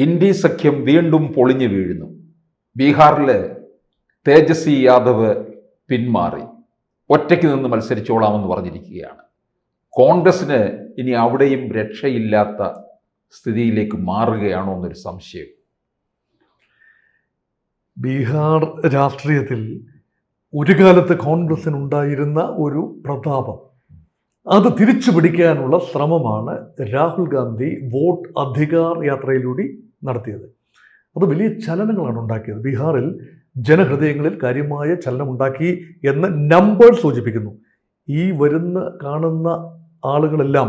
India സഖ്യം വീണ്ടും പൊളിഞ്ഞു വീഴുന്നു. ബീഹാറിൽ തേജസ്വി യാദവ് പിന്മാറി, ഒറ്റയ്ക്ക് നിന്ന് മത്സരിച്ചോളാമെന്ന് പറഞ്ഞിരിക്കുകയാണ്. കോൺഗ്രസിന് ഇനി അവിടെയും രക്ഷയില്ലാത്ത സ്ഥിതിയിലേക്ക് മാറുകയാണോ എന്നൊരു സംശയം. ബീഹാർ രാഷ്ട്രീയത്തിൽ ഒരു കാലത്ത് കോൺഗ്രസിനുണ്ടായിരുന്ന ഒരു പ്രതാപം, അത് തിരിച്ചു പിടിക്കാനുള്ള ശ്രമമാണ് രാഹുൽ ഗാന്ധി വോട്ട് അധികാർ യാത്രയിലൂടെ നടത്തിയത്. അത് വലിയ ചലനങ്ങളാണ് ഉണ്ടാക്കിയത്. ബീഹാറിൽ ജനഹൃദയങ്ങളിൽ കാര്യമായ ചലനമുണ്ടാക്കി എന്ന് നമ്പർ സൂചിപ്പിക്കുന്നു. ഈ കാണുന്ന ആളുകളെല്ലാം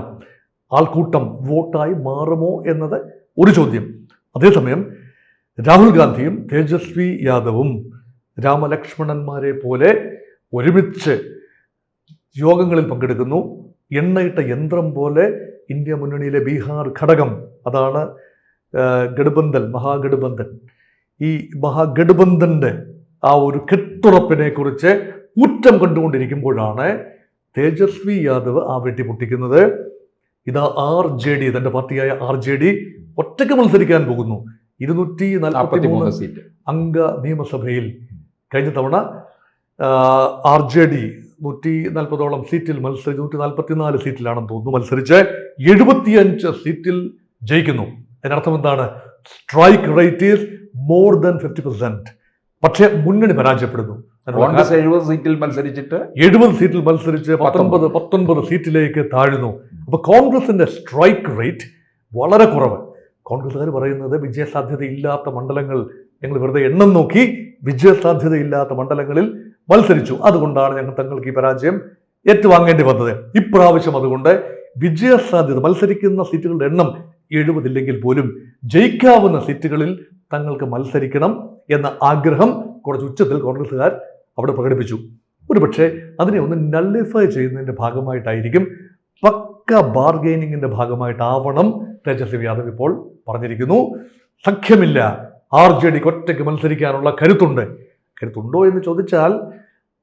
ആൾക്കൂട്ടം വോട്ടായി മാറുമോ എന്നത് ഒരു ചോദ്യം. അതേസമയം രാഹുൽ ഗാന്ധിയും തേജസ്വി യാദവും രാമലക്ഷ്മണന്മാരെ പോലെ ഒരുമിച്ച് യോഗങ്ങളിൽ പങ്കെടുക്കുന്നു. എണ്ണയിട്ട യന്ത്രം പോലെ ഇന്ത്യ മുന്നണിയിലെ ബീഹാർ ഘടകം, അതാണ് മഹാഗഠബന്ധൻ. ഈ മഹാഗഠബന്ധന്റെ ആ ഒരു കെട്ടുറപ്പിനെ കുറിച്ച് ഊറ്റം കണ്ടുകൊണ്ടിരിക്കുമ്പോഴാണ് തേജസ്വി യാദവ് ആ വെട്ടിപ്പൊട്ടിക്കുന്നത്. ഇതാ RJD, തന്റെ പാർട്ടിയായ RJD ഒറ്റയ്ക്ക് മത്സരിക്കാൻ പോകുന്നു. 243 സീറ്റ് അംഗ നിയമസഭയിൽ. കഴിഞ്ഞ തവണ RJD 140ഓളം സീറ്റിൽ മത്സരിച്ച് 144 സീറ്റിലാണെന്ന് തോന്നുന്നു മത്സരിച്ച് 75 സീറ്റിൽ ജയിക്കുന്നു. അതിനർത്ഥം എന്താണ്? Strike rate is more than 50%. പക്ഷേ മുന്നണി പരാജയപ്പെടുന്നു. കോൺഗ്രസ് 70 സീറ്റിൽ മത്സരിച്ചിട്ട് 70 സീറ്റിൽ മത്സരിച്ച് 19 സീറ്റിലേക്ക് താഴുന്നു. അപ്പൊ കോൺഗ്രസിന്റെ സ്ട്രൈക്ക് റേറ്റ് വളരെ കുറവ്. കോൺഗ്രസ്സുകാർ പറയുന്നത് വിജയസാധ്യതയില്ലാത്ത മണ്ഡലങ്ങൾ ഞങ്ങൾ വെറുതെ എണ്ണം നോക്കി വിജയസാധ്യതയില്ലാത്ത മണ്ഡലങ്ങളിൽ മത്സരിച്ചു, അതുകൊണ്ടാണ് ഞങ്ങൾ തങ്ങൾക്ക് ഈ പരാജയം ഏറ്റുവാങ്ങേണ്ടി വന്നത്. ഇപ്രാവശ്യം അതുകൊണ്ട് വിജയസാധ്യത, മത്സരിക്കുന്ന സീറ്റുകളുടെ എണ്ണം 70 ഇല്ലെങ്കിൽ പോലും ജയിക്കാവുന്ന സീറ്റുകളിൽ തങ്ങൾക്ക് മത്സരിക്കണം എന്ന ആഗ്രഹം കുറച്ച് ഉച്ചത്തിൽ കോൺഗ്രസ്സുകാർ അവിടെ പ്രകടിപ്പിച്ചു. ഒരുപക്ഷെ അതിനെ ഒന്ന് നള്ളിഫൈ ചെയ്യുന്നതിൻ്റെ ഭാഗമായിട്ടായിരിക്കും, പക്ക ബാർഗെയിനിങ്ങിൻ്റെ ഭാഗമായിട്ടാവണം തേജസ്വി യാദവ് ഇപ്പോൾ പറഞ്ഞിരിക്കുന്നു. സഖ്യമില്ല, RJDക്ക് ഒറ്റയ്ക്ക് മത്സരിക്കാനുള്ള കരുത്തുണ്ടോ എന്ന് ചോദിച്ചാൽ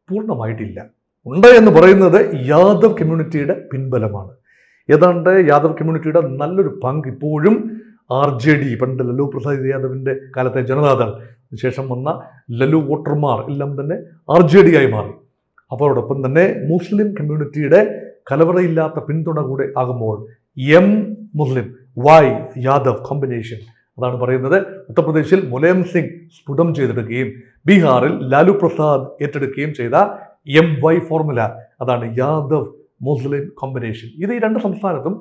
പൂർണ്ണമായിട്ടില്ല. ഉണ്ട് എന്ന് പറയുന്നത് യാദവ് കമ്മ്യൂണിറ്റിയുടെ പിൻബലമാണ്. ഏതാണ്ട് യാദവ് കമ്മ്യൂണിറ്റിയുടെ നല്ലൊരു പങ്ക് ഇപ്പോഴും RJD, പണ്ട് ലല്ലു പ്രസാദ് യാദവിൻ്റെ കാലത്തെ ജനതാദൾ, ശേഷം വന്ന ലല്ലു വോട്ടർമാർ എല്ലാം തന്നെ RJD ആയി മാറി. അതോടൊപ്പം തന്നെ മുസ്ലിം കമ്മ്യൂണിറ്റിയുടെ കലവറയില്ലാത്ത പിന്തുണ കൂടെ ആകുമ്പോൾ മുസ്ലിം Y യാദവ് കോമ്പിനേഷൻ, അതാണ് പറയുന്നത്. ഉത്തർപ്രദേശിൽ മുലായം സിംഗ് സ്ഫുടം ചെയ്തെടുക്കുകയും ബീഹാറിൽ ലാലു പ്രസാദ് ഏറ്റെടുക്കുകയും ചെയ്ത MY ഫോർമുല, അതാണ് യാദവ് മുസ്ലിം കോമ്പിനേഷൻ. ഇത് ഈ രണ്ട് സംസ്ഥാനത്തും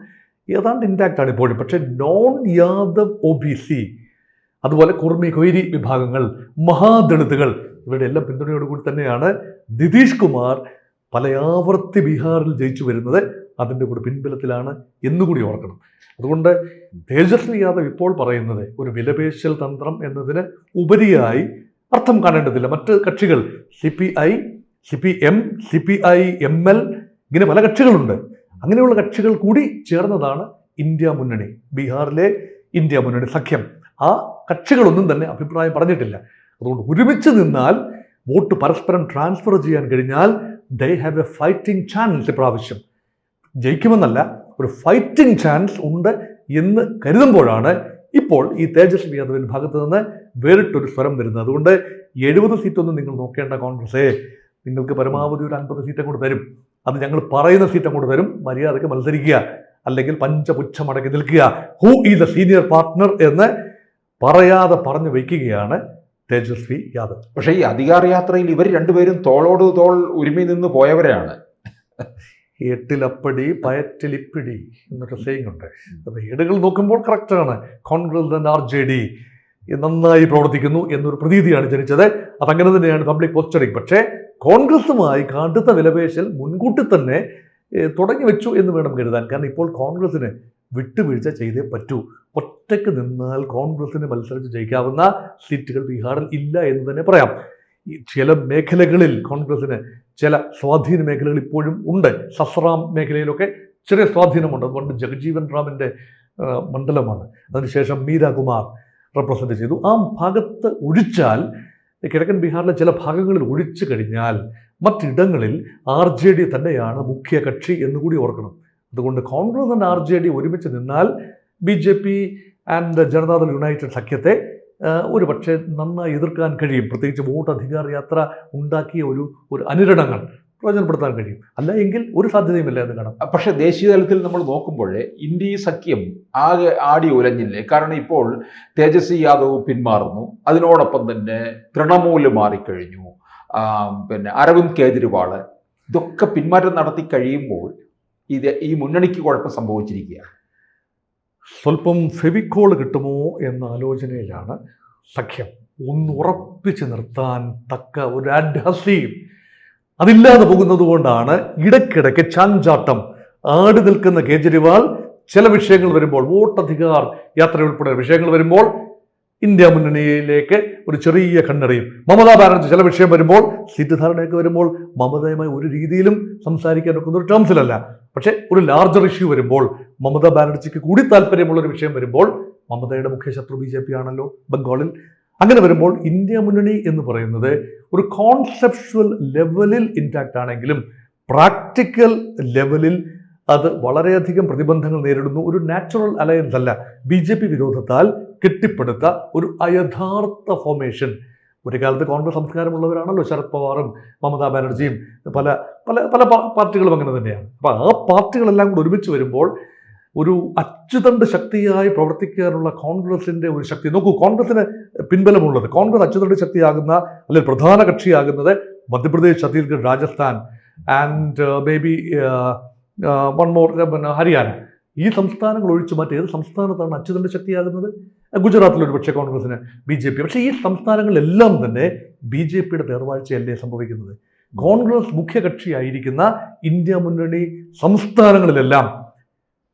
ഏതാണ്ട് ഇൻടാക്റ്റ് ആണ് ഇപ്പോഴും. പക്ഷേ നോൺ യാദവ് OBC, അതുപോലെ കുർമി കൊയ്രി വിഭാഗങ്ങൾ, മഹാദളിതുകൾ, ഇവരുടെ എല്ലാം പിന്തുണയോടുകൂടി തന്നെയാണ് നിതീഷ് കുമാർ പലയാവർത്തി ബീഹാറിൽ ജയിച്ചു വരുന്നത്. അതിൻ്റെ കൂടെ പിൻബലത്തിലാണ് എന്നുകൂടി ഓർക്കണം. അതുകൊണ്ട് തേജസ്വി യാദവ് ഇപ്പോൾ പറയുന്നത് ഒരു വിലപേശൽ തന്ത്രം എന്നതിന് ഉപരിയായി അർത്ഥം കാണേണ്ടതില്ല. മറ്റ് കക്ഷികൾ CPI, CPM, CPI, ML, ഇങ്ങനെ പല കക്ഷികളുണ്ട്. അങ്ങനെയുള്ള കക്ഷികൾ കൂടി ചേർന്നതാണ് ഇന്ത്യ മുന്നണി, ബീഹാറിലെ ഇന്ത്യ മുന്നണി സഖ്യം. ആ കക്ഷികളൊന്നും തന്നെ അഭിപ്രായം പറഞ്ഞിട്ടില്ല. അതുകൊണ്ട് ഒരുമിച്ച് നിന്നാൽ, വോട്ട് പരസ്പരം ട്രാൻസ്ഫർ ചെയ്യാൻ കഴിഞ്ഞാൽ they have A fighting chance. ഇപ്രാവശ്യം ജയിക്കുമെന്നല്ല, ഒരു ഫൈറ്റിംഗ് ചാൻസ് ഉണ്ട് എന്ന് കരുതുമ്പോഴാണ് ഇപ്പോൾ ഈ തേജസ്വി യാദവിൻ്റെ ഭാഗത്ത് നിന്ന് വേറിട്ടൊരു സ്വരം വരുന്നത്. അതുകൊണ്ട് 70 സീറ്റൊന്നും നിങ്ങൾ നോക്കേണ്ട കോൺഗ്രസേ, നിങ്ങൾക്ക് പരമാവധി ഒരു 50 സീറ്റ് അങ്ങോട്ട് തരും. അത് ഞങ്ങൾ പറയുന്ന സീറ്റ് അങ്ങോട്ട് തരും. മര്യാദയ്ക്ക് മത്സരിക്കുക, അല്ലെങ്കിൽ പഞ്ചപുച്ഛമടക്കി നിൽക്കുക. Who is the senior partner എന്ന് പറയാതെ പറഞ്ഞു വയ്ക്കുകയാണ് തേജസ്വി യാദവ്. പക്ഷേ ഈ അധികാര യാത്രയിൽ ഇവർ രണ്ടുപേരും തോളോട് തോൾ ഒരുമി നിന്ന് പോയവരാണ്. എട്ടിലപ്പടി പയറ്റിലിപ്പിടി എന്നൊക്കെ സെയിങ് ഉണ്ട്. അപ്പോൾ ഏടുകൾ നോക്കുമ്പോൾ കറക്റ്റാണ്. കോൺഗ്രസ് ആൻഡ് RJD നന്നായി പ്രവർത്തിക്കുന്നു എന്നൊരു പ്രതീതിയാണ് ജനിച്ചത്. അതങ്ങനെ തന്നെയാണ് പബ്ലിക് പോസ്റ്ററിങ്. പക്ഷേ കോൺഗ്രസുമായി കടുത്ത വിലപേശൽ മുൻകൂട്ടി തന്നെ തുടങ്ങി വെച്ചു എന്ന് വേണം കരുതാൻ. കാരണം ഇപ്പോൾ കോൺഗ്രസിന് വിട്ടുവീഴ്ച ചെയ്തേ പറ്റൂ. ഒറ്റയ്ക്ക് നിന്നാൽ കോൺഗ്രസിന് മത്സരിച്ച് ജയിക്കാവുന്ന സീറ്റുകൾ ബീഹാറിൽ ഇല്ല എന്ന് തന്നെ പറയാം. ചില മേഖലകളിൽ കോൺഗ്രസിന് ചില സ്വാധീന മേഖലകൾ ഇപ്പോഴും ഉണ്ട്. സസ്രാം മേഖലയിലൊക്കെ ചെറിയ സ്വാധീനമുണ്ട്. അതുകൊണ്ട് ജഗജീവൻ റാമിൻ്റെ മണ്ഡലമാണ്. അതിനുശേഷം മീരാകുമാർ റെപ്രസെൻ്റ് ചെയ്തു. ആ ഭാഗത്ത് ഒഴിച്ചാൽ, കിഴക്കൻ ബീഹാറിലെ ചില ഭാഗങ്ങളിൽ ഒഴിച്ചു കഴിഞ്ഞാൽ മറ്റിടങ്ങളിൽ RJD തന്നെയാണ് മുഖ്യ കക്ഷി എന്നുകൂടി ഓർക്കണം. അതുകൊണ്ട് കോൺഗ്രസ് ആൻഡ് RJD ഒരുമിച്ച് നിന്നാൽ BJP ആൻഡ് ജനതാദൾ യുണൈറ്റഡ് സഖ്യത്തെ ഒരു പക്ഷേ നന്നായി എതിർക്കാൻ കഴിയും. പ്രത്യേകിച്ച് വോട്ട് അധികാര യാത്ര ഉണ്ടാക്കിയ ഒരു അനുരണങ്ങൾ പ്രയോജനപ്പെടുത്താൻ കഴിയും. അല്ല എങ്കിൽ ഒരു സാധ്യതയുമില്ല എന്ന് കാണാം. പക്ഷേ ദേശീയ തലത്തിൽ നമ്മൾ നോക്കുമ്പോൾ ഇന്ത്യ സഖ്യം ആകെ ആടി ഉലഞ്ഞില്ലേ? കാരണം ഇപ്പോൾ തേജസ്വി യാദവ് പിന്മാറുന്നു, അതിനോടൊപ്പം തന്നെ തൃണമൂല് മാറിക്കഴിഞ്ഞു, പിന്നെ അരവിന്ദ് കേജ്രിവാള്, ഇതൊക്കെ പിന്മാറ്റം നടത്തി കഴിയുമ്പോൾ ഈ മുന്നണിക്ക് കുഴപ്പം സംഭവിച്ചിരിക്കുകയാണ്. സ്വല്പം ഫെവിക്കോൾ കിട്ടുമോ എന്ന ആലോചനയിലാണ് സഖ്യം. ഒന്ന് ഉറപ്പിച്ച് നിർത്താൻ തക്ക ഒരു അഡ്ഹസീവ് അതില്ലാതെ പോകുന്നത് കൊണ്ടാണ് ഇടയ്ക്കിടയ്ക്ക് ചാഞ്ചാട്ടം ആടി നിൽക്കുന്ന കേജ്രിവാൾ ചില വിഷയങ്ങൾ വരുമ്പോൾ, വോട്ടധികാർ യാത്ര ഉൾപ്പെടെ വിഷയങ്ങൾ വരുമ്പോൾ ഇന്ത്യ മുന്നണിയിലേക്ക് ഒരു ചെറിയ കണ്ണടയും. മമതാ ബാനർജി ചില വിഷയം വരുമ്പോൾ, സീറ്റ് ധാരണയൊക്കെ വരുമ്പോൾ മമതയുമായി ഒരു രീതിയിലും സംസാരിക്കാൻ ഒക്കുന്ന ഒരു ടേംസിലല്ല. പക്ഷേ ഒരു ലാർജർ ഇഷ്യൂ വരുമ്പോൾ, മമതാ ബാനർജിക്ക് കൂടി താല്പര്യമുള്ള ഒരു വിഷയം വരുമ്പോൾ, മമതയുടെ മുഖ്യ ശത്രു BJP ആണല്ലോ ബംഗാളിൽ. അങ്ങനെ വരുമ്പോൾ ഇന്ത്യ മുന്നണി എന്ന് പറയുന്നത് ഒരു കോൺസെപ്ച്വൽ ലെവലിൽ ഇൻടാക്റ്റ് ആണെങ്കിലും പ്രാക്ടിക്കൽ ലെവലിൽ അത് വളരെയധികം പ്രതിബന്ധങ്ങൾ നേരിടുന്നു. ഒരു നാച്ചുറൽ അലയൻസ് അല്ല, BJP വിരോധത്താൽ കെട്ടിപ്പടുത്ത ഒരു അയഥാർത്ഥ ഫോർമേഷൻ. ഒരു കാലത്ത് കോൺഗ്രസ് സംസ്കാരമുള്ളവരാണല്ലോ ശരത് പവാറും മമതാ ബാനർജിയും, പല പല പല പാർട്ടികളും അങ്ങനെ തന്നെയാണ്. അപ്പോൾ ആ പാർട്ടികളെല്ലാം കൂടി ഒരുമിച്ച് വരുമ്പോൾ ഒരു അച്ചുതണ്ട് ശക്തിയായി പ്രവർത്തിക്കാനുള്ള കോൺഗ്രസിൻ്റെ ഒരു ശക്തി നോക്കൂ. കോൺഗ്രസിന് പിൻബലമുള്ളത്, കോൺഗ്രസ് അച്ചുതണ്ട് ശക്തിയാകുന്ന അല്ലെങ്കിൽ പ്രധാന കക്ഷിയാകുന്നത് Madhya Pradesh, Chhattisgarh, Rajasthan and maybe one more Haryana. ഈ സംസ്ഥാനങ്ങൾ ഒഴിച്ചു മറ്റേത് സംസ്ഥാനത്താണ് അച്ചുതണ്ട് ശക്തിയാകുന്നത്? ഗുജറാത്തിൽ ഒരു പക്ഷേ കോൺഗ്രസിന്, BJP. പക്ഷേ ഈ സംസ്ഥാനങ്ങളിലെല്ലാം തന്നെ BJPയുടെ തേർവാഴ്ചയല്ലേ സംഭവിക്കുന്നത്? കോൺഗ്രസ് മുഖ്യകക്ഷിയായിരിക്കുന്ന ഇന്ത്യ മുന്നണി സംസ്ഥാനങ്ങളിലെല്ലാം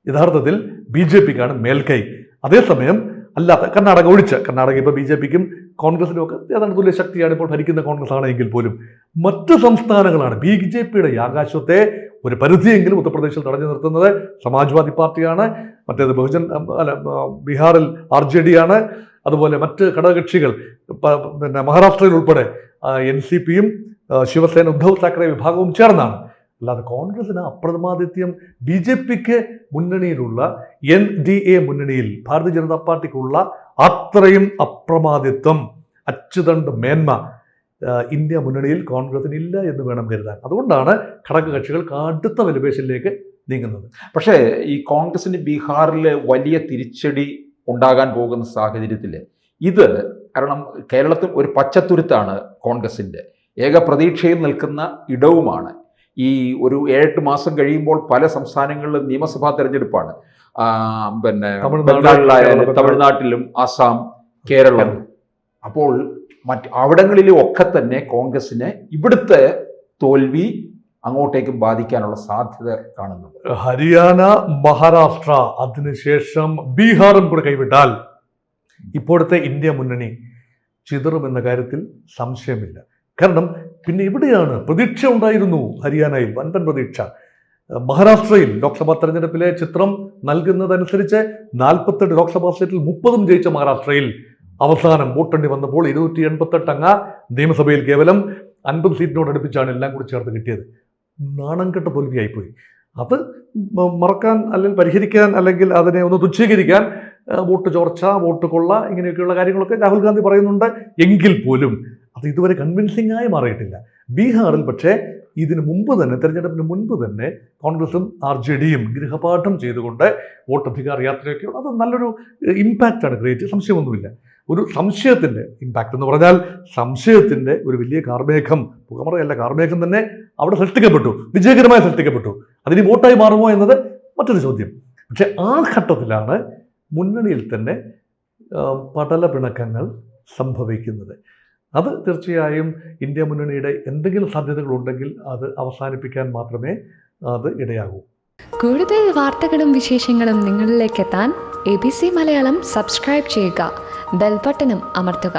യഥാർത്ഥത്തിൽ BJPക്കാണ് മേൽക്കൈ. അതേസമയം അല്ലാത്ത കർണാടക ഒഴിച്ച്, കർണാടക ഇപ്പോൾ BJPക്കും കോൺഗ്രസിനും ഒക്കെ ഏതാണ്ട് തുല്യ ശക്തിയാണ് ഇപ്പോൾ ഭരിക്കുന്ന കോൺഗ്രസ് ആണെങ്കിൽ പോലും മറ്റ് സംസ്ഥാനങ്ങളാണ് BJPയുടെ ആകാശത്തെ ഒരു പരിധിയെങ്കിലും ഉത്തർപ്രദേശിൽ തടഞ്ഞു നിർത്തുന്നത്. സമാജ്വാദി പാർട്ടിയാണ്, മറ്റേത് ബീഹാറിൽ RJD ആണ്, അതുപോലെ മറ്റ് ഘടകകക്ഷികൾ പിന്നെ മഹാരാഷ്ട്രയിൽ ഉൾപ്പെടെ NCPയും ശിവസേന ഉദ്ധവ് താക്കറെ വിഭാഗവും ചേർന്നാണ്. അല്ലാതെ കോൺഗ്രസിന് അപ്രമാദിത്യം BJPക്ക് മുന്നണിയിലുള്ള NDA മുന്നണിയിൽ ഭാരതീയ ജനതാ പാർട്ടിക്കുള്ള അത്രയും അപ്രമാദിത്വം, അച്ചുതണ്ട് മേന്മ ഇന്ത്യ മുന്നണിയിൽ കോൺഗ്രസിന് ഇല്ല എന്ന് വേണം കരുതാൻ. അതുകൊണ്ടാണ് ഘടകകക്ഷികൾ കടുത്ത വിലപേശലിലേക്ക് നീങ്ങുന്നത്. പക്ഷേ ഈ കോൺഗ്രസിന് ബീഹാറിൽ വലിയ തിരിച്ചടി ഉണ്ടാകാൻ പോകുന്ന സാഹചര്യത്തിൽ ഇത് കാരണം കേരളത്തിൽ ഒരു പച്ചത്തുരുത്താണ് കോൺഗ്രസിൻ്റെ, ഏക പ്രതീക്ഷയിൽ നിൽക്കുന്ന ഇടവുമാണ്. ഈ ഒരു 7-8 മാസം കഴിയുമ്പോൾ പല സംസ്ഥാനങ്ങളിലും നിയമസഭാ തെരഞ്ഞെടുപ്പാണ്. പിന്നെ ബംഗാളിലായാലും തമിഴ്നാട്ടിലും ആസാം, കേരളം. അപ്പോൾ അവിടങ്ങളിലും ഒക്കെ തന്നെ കോൺഗ്രസിനെ ഇവിടുത്തെ തോൽവി അങ്ങോട്ടേക്ക് ബാധിക്കാനുള്ള സാധ്യത കാണുന്നുണ്ട്. ഹരിയാന, മഹാരാഷ്ട്ര, അതിനുശേഷം ബീഹാറും കൂടെ കൈവിട്ടാൽ ഇപ്പോഴത്തെ ഇന്ത്യ മുന്നണി ചിതറുമെന്ന കാര്യത്തിൽ സംശയമില്ല. കാരണം പിന്നെ ഇവിടെയാണ് പ്രതീക്ഷ ഉണ്ടായിരുന്നു. ഹരിയാനയിൽ വൻപൻ പ്രതീക്ഷ. മഹാരാഷ്ട്രയിൽ ലോക്സഭാ തെരഞ്ഞെടുപ്പിലെ ചിത്രം നൽകുന്നതനുസരിച്ച് 48 ലോക്സഭാ സീറ്റിൽ 30 ജയിച്ച മഹാരാഷ്ട്രയിൽ അവസാനം വോട്ടെണ്ണി വന്നപ്പോൾ 288 അംഗ നിയമസഭയിൽ കേവലം 50 സീറ്റിനോട് അടുപ്പിച്ചാണ് എല്ലാം കൂടി ചേർത്ത് കിട്ടിയത്. നാണം കെട്ട തോൽവിയായിപ്പോയി. അത് മറക്കാൻ അല്ലെങ്കിൽ പരിഹരിക്കാൻ അല്ലെങ്കിൽ അതിനെ ഒന്ന് തുച്ഛീകരിക്കാൻ വോട്ട് ചോർച്ച, വോട്ട് കൊള്ള, ഇങ്ങനെയൊക്കെയുള്ള കാര്യങ്ങളൊക്കെ രാഹുൽ ഗാന്ധി പറയുന്നുണ്ട്. എങ്കിൽ പോലും അത് ഇതുവരെ കൺവിൻസിംഗ് ആയി മാറിയിട്ടില്ല. ബീഹാറിൽ പക്ഷേ ഇതിന് മുമ്പ് തന്നെ, തെരഞ്ഞെടുപ്പിന് മുൻപ് തന്നെ കോൺഗ്രസും RJDയും ഗൃഹപാഠം ചെയ്തുകൊണ്ട് വോട്ടധികാർ യാത്രയൊക്കെയുള്ള അത് നല്ലൊരു ഇമ്പാക്റ്റാണ് ക്രിയേറ്റ്, സംശയമൊന്നുമില്ല. ഒരു സംശയത്തിൻ്റെ ഇമ്പാക്റ്റ് എന്ന് പറഞ്ഞാൽ സംശയത്തിൻ്റെ ഒരു വലിയ കാർമേഘം, പുകമറയല്ല കാർമേഘം തന്നെ അവിടെ സൃഷ്ടിക്കപ്പെട്ടു, വിജയകരമായി സൃഷ്ടിക്കപ്പെട്ടു. അതിന് വോട്ടായി മാറുമോ എന്നത് മറ്റൊരു ചോദ്യം. പക്ഷെ ആ ഘട്ടത്തിലാണ് മുന്നണിയിൽ തന്നെ പടല പിണക്കങ്ങൾ സംഭവിക്കുന്നത്. അത് തീർച്ചയായും ഇന്ത്യ മുന്നണിയുടെ എന്തെങ്കിലും സാധ്യതകളുണ്ടെങ്കിൽ അത് അവസാനിപ്പിക്കാൻ മാത്രമേ അത് ഇടയാകൂ. കൂടുതൽ വാർത്തകളും വിശേഷങ്ങളും നിങ്ങളിലേക്ക് എത്താൻ ABC മലയാളം സബ്സ്ക്രൈബ് ചെയ്യുക, ബെൽ ബട്ടണും അമർത്തുക.